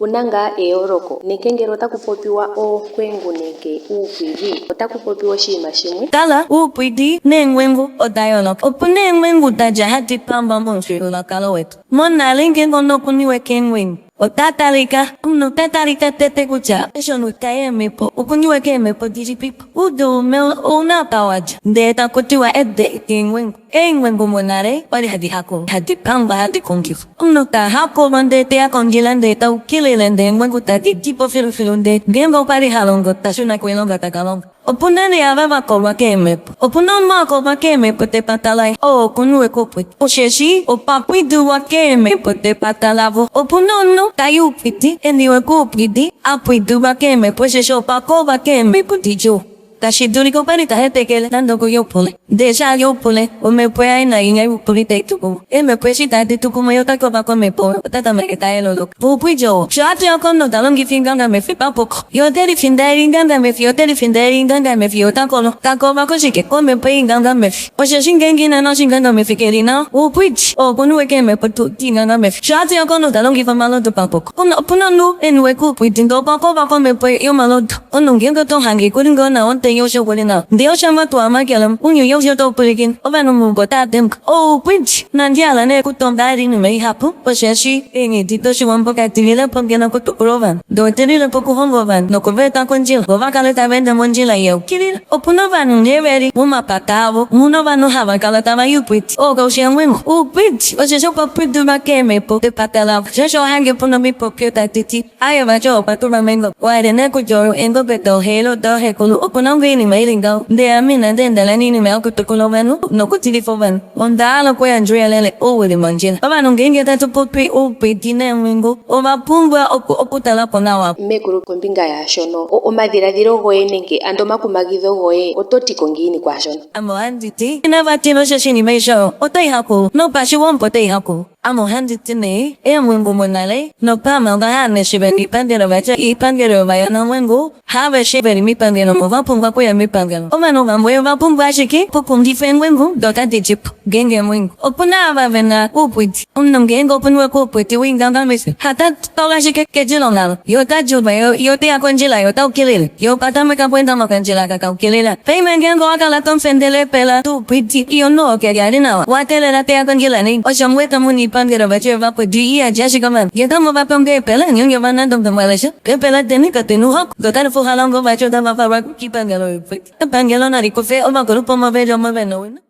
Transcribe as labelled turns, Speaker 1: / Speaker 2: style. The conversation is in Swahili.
Speaker 1: punanga eyoroko nekengero takupopiwa Oonkwengu nenge Nuupwidhi otakupopiwa oshinima shimwe.
Speaker 2: Kala Nuupwidhi neengwengu odayooloka. Opuna eengwengu dadja hadi pamba momuthigululwakalo wetu. Monale ngele okuniwe keengwengu otatalika tete kutya eshono tayemepo okuniwe keemepo dili pipo uudume ouna pawadja ndee takutiwa ede keengwengu. Eengwengu monale wali hadi hakulwa hadi pamba hadi kongilwa. Omuntu tahakulwa ndee teya kongila ndee taukilile ndee engwengu tadi tipo filufilu ndee ngemba opali halongo tashuna kuilonga takalonga. Opuna ne aba bakolwa keemepo. Opuna omakolwa keemepo te patalai okuniwe Nuupwidhi. Osheshi opapwidiwa keemepo te patalavo. Opuna onu tayi Nuupwidhi eniwe Nuupwidhi apwidiwa keemepo osheshi opakolwa keemepo dijo. Tashiduliko pali tahetekele nandoko yopule. Deja yopule omepo ya ina inga yopule teitukumu. Emepo eshi tatitukumu yotakoba komepo otatameke taeloloka. Nuupwidhi shati yokono talongi finganga mefi papoko. Yoteli findari inganga mefi yoteli findari inganga mefi yotakolo. Takoba koshike komepo inganga mefi. Osheshi ngengina no shinganga mefi kerina. Nuupwidhi okuniwe kemepo inganga mefi. Shati yokono talongi famalodo papoko. Puna nu eniwe Nuupwidhi ndopakoba komepo yomalodo. Ono ngengo tohangi kuringona onte yosho kulina. Ndio shama tuamakelam unyo yosho topulikin. Obano mungo tatemka. Nuupwidhi nandiala ne kutombari nume hapu. Osheshi engi titoshi wampoka tilile pongena kutukurovan. Do tilile pokuhongovan. Nokuveta konjila. Govakaleta venda monjila yeu. Kilila. Opunovanu neveri. Mumapatavo. Munovanu havakalatava Nuupwidhi. Ogaushiangwengu. Nuupwidhi. Osheshi opapwidu makemepo. Te patala. Shesho hange punomipo piota titi. Ayo vacho opatura mengo. Waire nekujoro engo beto helo do hekulu. Opunangini mailinga. De amina dendala nini meakutukulovanu. Nokutilifovanu. Ondala kwa Andrea lele owili manjila. Obanu ngenge tatu popi Nuupwidhi neengwengu. Omapumbwa okutala ponawa.
Speaker 1: Mmekulu kombinga ya shono omadhiladhilo goye nenge ando makumagidho goye ototi Ngiini kwa shono.
Speaker 2: Amo handiti inavatilo shashini meisho otaihaku no pashi wompo taihaku. Amo handiti ne eengwengu monale no pamalga hane shibeni pandero vacha ipangero vaya na mwengu have shibeni mipangero movapumbwa kuya mipangero. Omano mamboyo vapumbwa shiki pukundife engwengu doka dijipu genge mwengu. Opuna avavena Nuupwidhi. Ngengo opunwe Nuupwidhi winganga misi. Hata toga shike kejilonalo. Yota juba yote akonjila yota ukilile. Yo patameka puenda mokanjila kaka ukilila. Payme ngengo wakala tomfendele pela Nuupwidhi. Iyo no kegarinawa. Watelela te akonjila ni. Oshamweta muni pangero vache Nuupwidhi iya jashikaman. Yeta mo vapamge pela nyonyo vanandom tamwalesha. Kepela tenika tenuhok. Dotari fuhalongo vacho dama fawaku kipangelo Nuupwidhi. Pangelo narikofe oma grupo mavejo maveno.